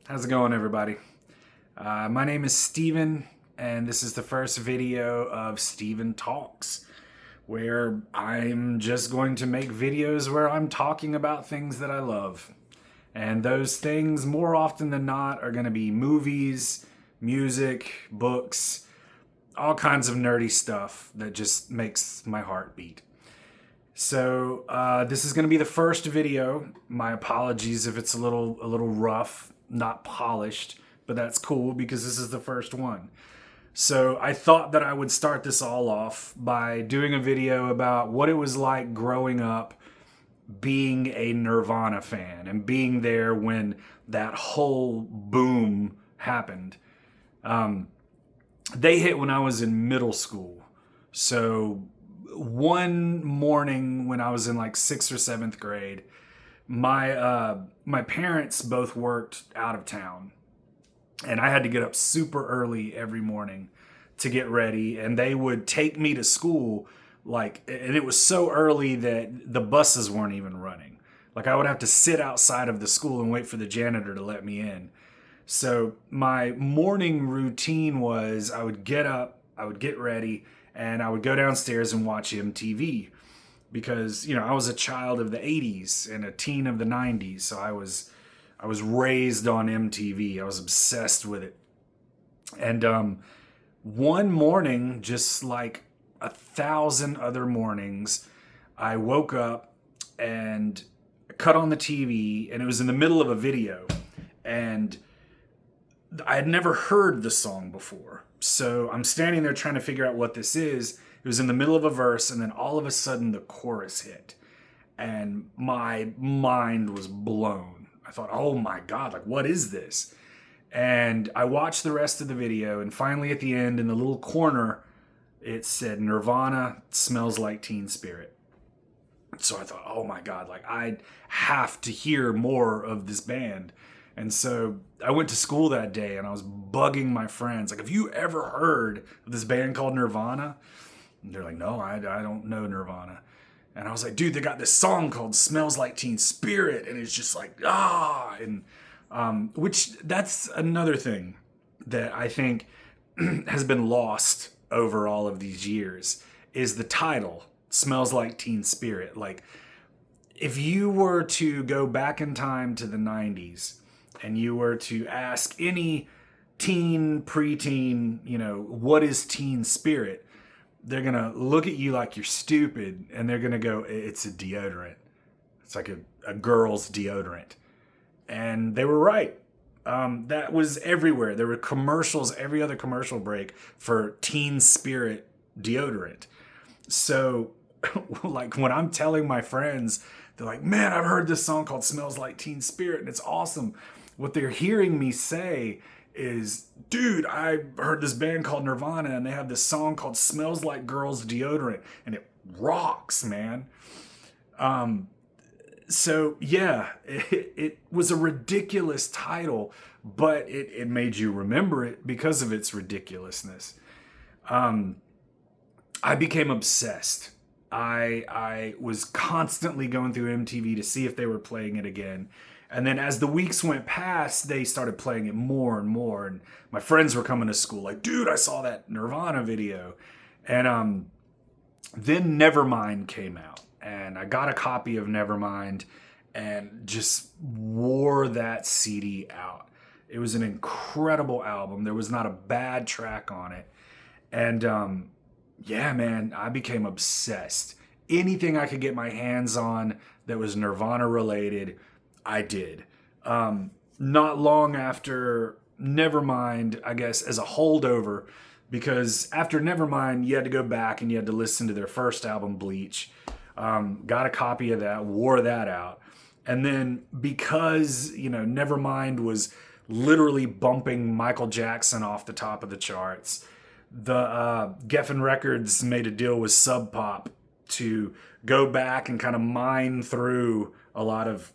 How's it going, everybody? My name is Steven, and this is the first video of Steven Talks, where I'm just going to make videos where I'm talking about things that I love. And those things, more often than not, are going to be movies, music, books, all kinds of nerdy stuff that just makes my heart beat. So this is going to be the first video. My apologies if it's a little rough, not polished, but that's cool because this is the first one. So I thought that I would start this all off by doing a video about what it was like growing up being a Nirvana fan and being there when that whole boom happened. They hit when I was in middle school. So one morning when I was in like 6th or 7th grade, my parents both worked out of town, and I had to get up super early every morning to get ready, and they would take me to school and it was so early that the buses weren't even running. Like, I would have to sit outside of the school and wait for the janitor to let me in. So my morning routine was I would get up, I would get ready, and I would go downstairs and watch MTV because, I was a child of the 80s and a teen of the 90s. So I was raised on MTV. I was obsessed with it. And one morning, just like 1,000 other mornings, I woke up and cut on the TV, and it was in the middle of a video, and I had never heard the song before. So I'm standing there trying to figure out what this is. It was in the middle of a verse, and then all of a sudden the chorus hit, and my mind was blown. I thought, oh my God, like, what is this? And I watched the rest of the video, and finally at the end, in the little corner, it said Nirvana Smells Like Teen Spirit. So I thought, oh my God, like, I have to hear more of this band. And so I went to school that day and I was bugging my friends, like, have you ever heard of this band called Nirvana? And they're like, no, I don't know Nirvana. And I was like, dude, they got this song called Smells Like Teen Spirit. And it's just like, and which that's another thing that I think has been lost over all of these years is the title, Smells Like Teen Spirit. Like, if you were to go back in time to the 90s and you were to ask any teen, preteen, what is teen spirit? They're going to look at you like you're stupid, and they're going to go, it's a deodorant. It's like a girl's deodorant. And they were right. That was everywhere. There were commercials, every other commercial break for teen spirit deodorant. So, like, when I'm telling my friends, they're like, man, I've heard this song called Smells Like Teen Spirit, and it's awesome. What they're hearing me say is, dude, I heard this band called Nirvana, and they have this song called Smells Like Girls Deodorant, and it rocks, man. So yeah, it was a ridiculous title, but it made you remember it because of its ridiculousness. I became obsessed. I was constantly going through MTV to see if they were playing it again. And then as the weeks went past, they started playing it more and more. And my friends were coming to school like, dude, I saw that Nirvana video. And then Nevermind came out. And I got a copy of Nevermind and just wore that CD out. It was an incredible album. There was not a bad track on it. And yeah, man, I became obsessed. Anything I could get my hands on that was Nirvana related, I did. Not long after Nevermind, I guess, as a holdover, because after Nevermind, you had to go back and you had to listen to their first album, Bleach. Got a copy of that, wore that out. And then because, Nevermind was literally bumping Michael Jackson off the top of the charts, the Geffen Records made a deal with Sub Pop to go back and kind of mine through a lot of,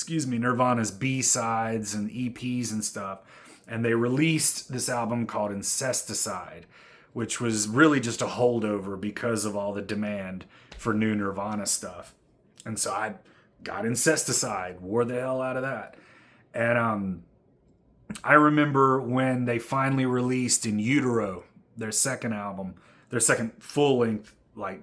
Nirvana's B-sides and EPs and stuff. And they released this album called Incesticide, which was really just a holdover because of all the demand for new Nirvana stuff. And so I got Incesticide, wore the hell out of that. And I remember when they finally released In Utero, their second album, their second full length, like,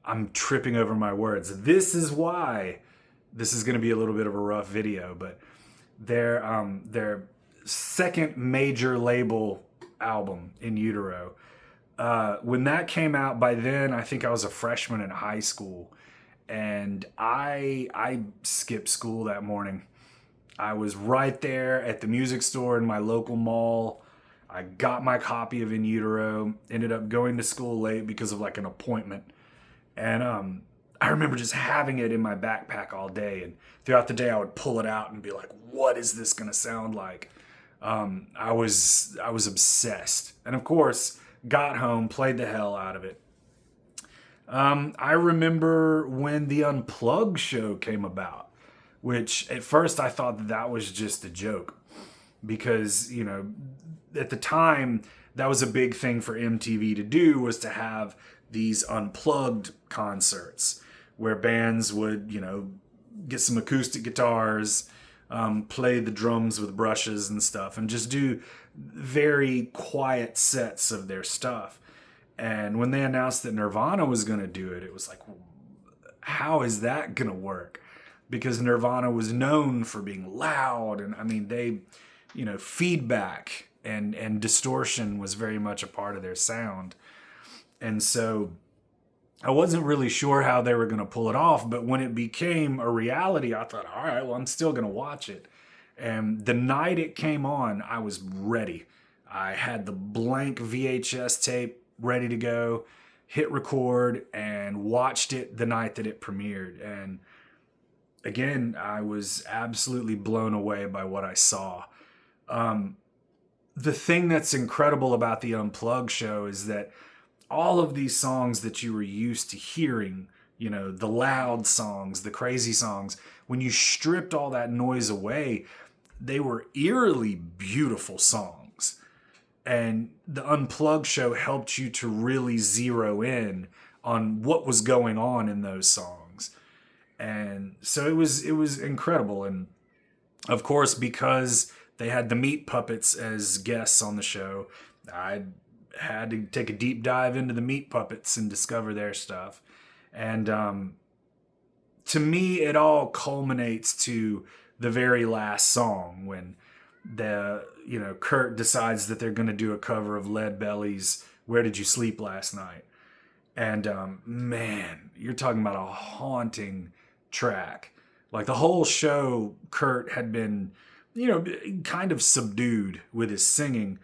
I'm tripping over my words. This is why this is going to be a little bit of a rough video, but their second major label album, In Utero, when that came out, by then I think I was a freshman in high school, and I skipped school that morning. I was right there at the music store in my local mall. I got my copy of In Utero, ended up going to school late because of like an appointment. And I remember just having it in my backpack all day. And throughout the day, I would pull it out and be like, what is this going to sound like? I was obsessed. And of course, got home, played the hell out of it. I remember when the Unplugged show came about, which at first I thought that was just a joke because, you know, at the time that was a big thing for MTV to do, was to have these unplugged concerts where bands would, you know, get some acoustic guitars, play the drums with brushes and stuff, and just do very quiet sets of their stuff. And when they announced that Nirvana was going to do it, it was like, how is that going to work? Because Nirvana was known for being loud, and I mean, they, you know, feedback and distortion was very much a part of their sound. And so I wasn't really sure how they were going to pull it off, but when it became a reality, I thought, all right, well, I'm still going to watch it. And the night it came on, I was ready. I had the blank VHS tape ready to go, hit record, and watched it the night that it premiered. And again, I was absolutely blown away by what I saw. The thing that's incredible about the Unplugged show is that all of these songs that you were used to hearing, you know, the loud songs, the crazy songs, when you stripped all that noise away, they were eerily beautiful songs. And the Unplugged show helped you to really zero in on what was going on in those songs. And so it was incredible. And of course, because they had the Meat Puppets as guests on the show, I had to take a deep dive into the Meat Puppets and discover their stuff. And to me, it all culminates to the very last song when Kurt decides that they're going to do a cover of Lead Belly's "Where Did You Sleep Last Night?" And man, you're talking about a haunting track. Like the whole show, Kurt had been, you know, kind of subdued with his singing.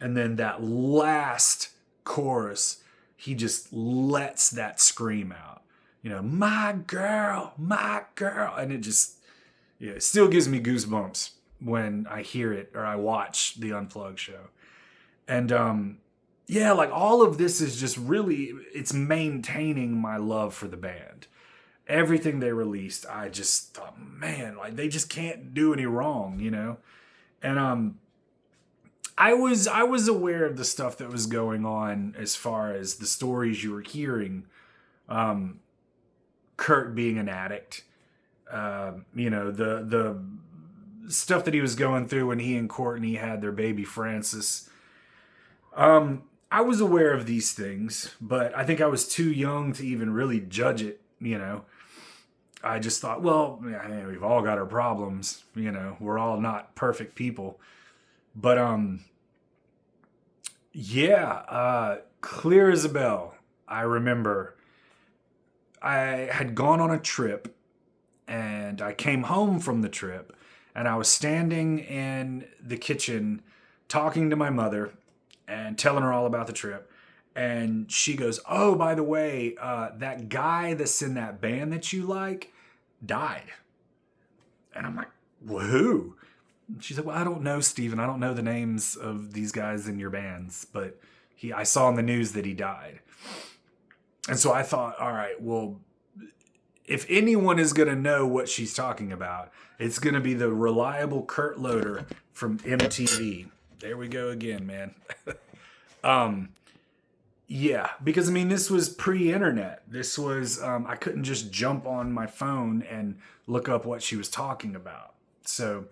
And then that last chorus, he just lets that scream out. You know, my girl, my girl. And it still gives me goosebumps when I hear it or I watch the Unplugged show. And like all of this is just really, it's maintaining my love for the band. Everything they released, I just thought, man, like they just can't do any wrong, you know? And I was aware of the stuff that was going on as far as the stories you were hearing. Kurt being an addict, the stuff that he was going through when he and Courtney had their baby Francis. I was aware of these things, but I think I was too young to even really judge it, you know. I just thought, well, we've all got our problems, you know, we're all not perfect people. But clear as a bell, I remember I had gone on a trip and I came home from the trip and I was standing in the kitchen talking to my mother and telling her all about the trip. And she goes, oh, by the way, that guy that's in that band that you like died. And I'm like, well, who? She said, well, I don't know, Steven. I don't know the names of these guys in your bands, but I saw in the news that he died. And so I thought, all right, well, if anyone is going to know what she's talking about, it's going to be the reliable Kurt Loder from MTV. There we go again, man. Because I mean, this was pre-internet. This was, I couldn't just jump on my phone and look up what she was talking about. So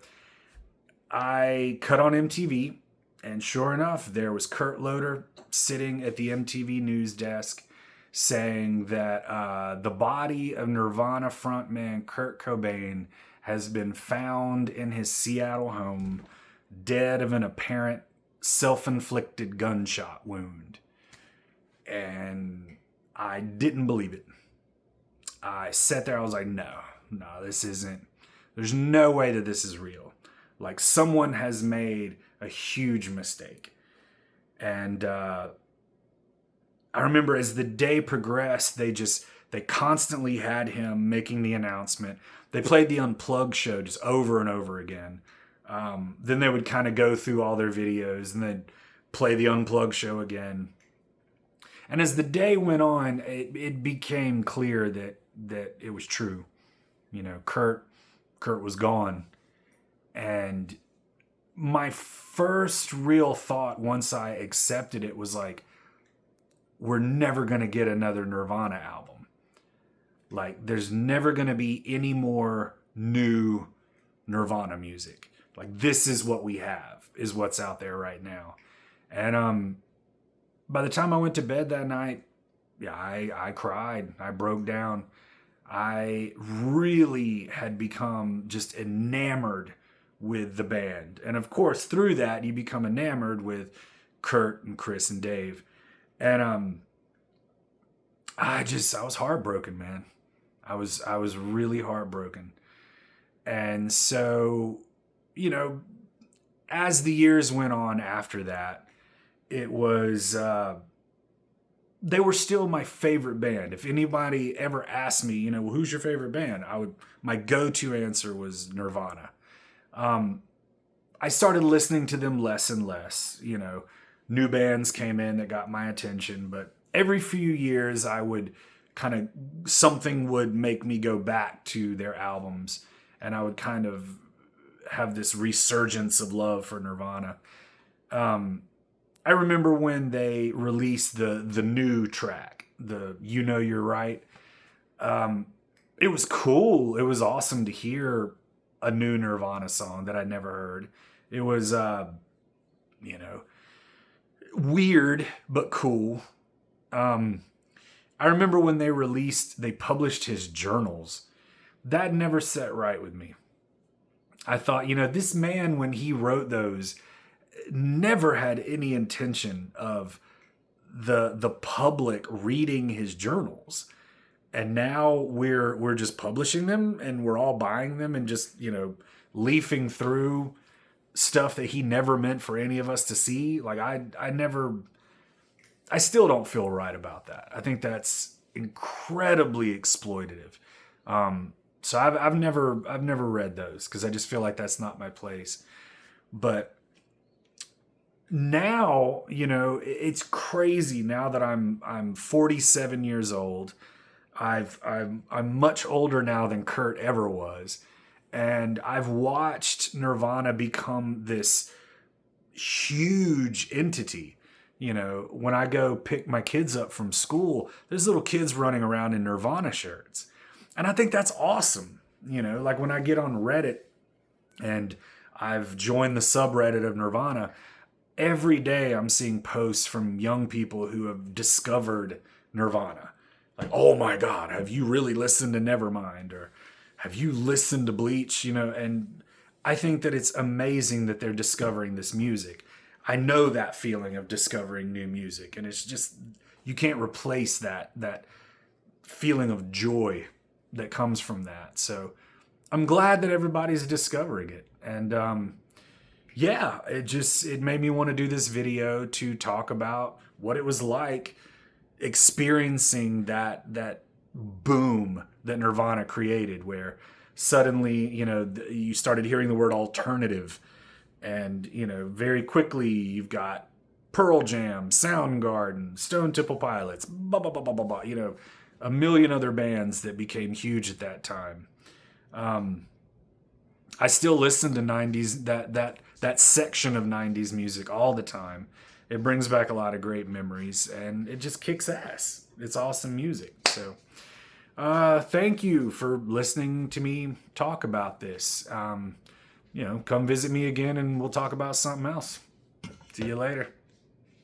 I cut on MTV, and sure enough, there was Kurt Loder sitting at the MTV news desk saying that the body of Nirvana frontman Kurt Cobain has been found in his Seattle home, dead of an apparent self-inflicted gunshot wound. And I didn't believe it. I sat there, I was like, no, this isn't, there's no way that this is real. Like, someone has made a huge mistake. And I remember as the day progressed, they constantly had him making the announcement. They played the Unplugged show just over and over again. Then they would kind of go through all their videos and then play the Unplugged show again. And as the day went on, it became clear that it was true. You know, Kurt was gone. And my first real thought once I accepted it was like, we're never going to get another Nirvana album. Like, there's never going to be any more new Nirvana music. Like, this is what we have, is what's out there right now. And by the time I went to bed that night, yeah, I cried. I broke down. I really had become just enamored with the band. And of course, through that, you become enamored with Kurt and Chris and Dave. And I was heartbroken, man. I was really heartbroken. And so, you know, as the years went on after that, it was they were still my favorite band. If anybody ever asked me, you know, well, who's your favorite band? My go-to answer was Nirvana. I started listening to them less and less. You know, new bands came in that got my attention, but every few years I would something would make me go back to their albums, and I would kind of have this resurgence of love for Nirvana. I remember when they released the new track, the You Know You're Right. It was cool. It was awesome to hear a new Nirvana song that I'd never heard. It was, you know, weird, but cool. I remember when they published his journals. That never set right with me. I thought, you know, this man, when he wrote those, never had any intention of the public reading his journals. And now we're just publishing them, and we're all buying them and just, you know, leafing through stuff that he never meant for any of us to see. Like, I still don't feel right about that. I think that's incredibly exploitative. So I've never read those because I just feel like that's not my place. But now, you know, it's crazy now that I'm 47 years old. I'm much older now than Kurt ever was, and I've watched Nirvana become this huge entity. You know, when I go pick my kids up from school, there's little kids running around in Nirvana shirts. And I think that's awesome. You know, like when I get on Reddit and I've joined the subreddit of Nirvana, every day I'm seeing posts from young people who have discovered Nirvana. Like, oh my God, have you really listened to Nevermind? Or have you listened to Bleach? You know, and I think that it's amazing that they're discovering this music. I know that feeling of discovering new music, and it's just, you can't replace that feeling of joy that comes from that. So I'm glad that everybody's discovering it. And yeah, it made me want to do this video to talk about what it was like experiencing that boom that Nirvana created, where suddenly, you know, you started hearing the word alternative, and, you know, very quickly you've got Pearl Jam, Soundgarden, Stone Temple Pilots, blah, blah, blah, blah, blah, blah, you know, a million other bands that became huge at that time. I still listen to 90s, that section of 90s music all the time. It brings back a lot of great memories, and it just kicks ass. It's awesome music. So thank you for listening to me talk about this. come visit me again and we'll talk about something else. See you later.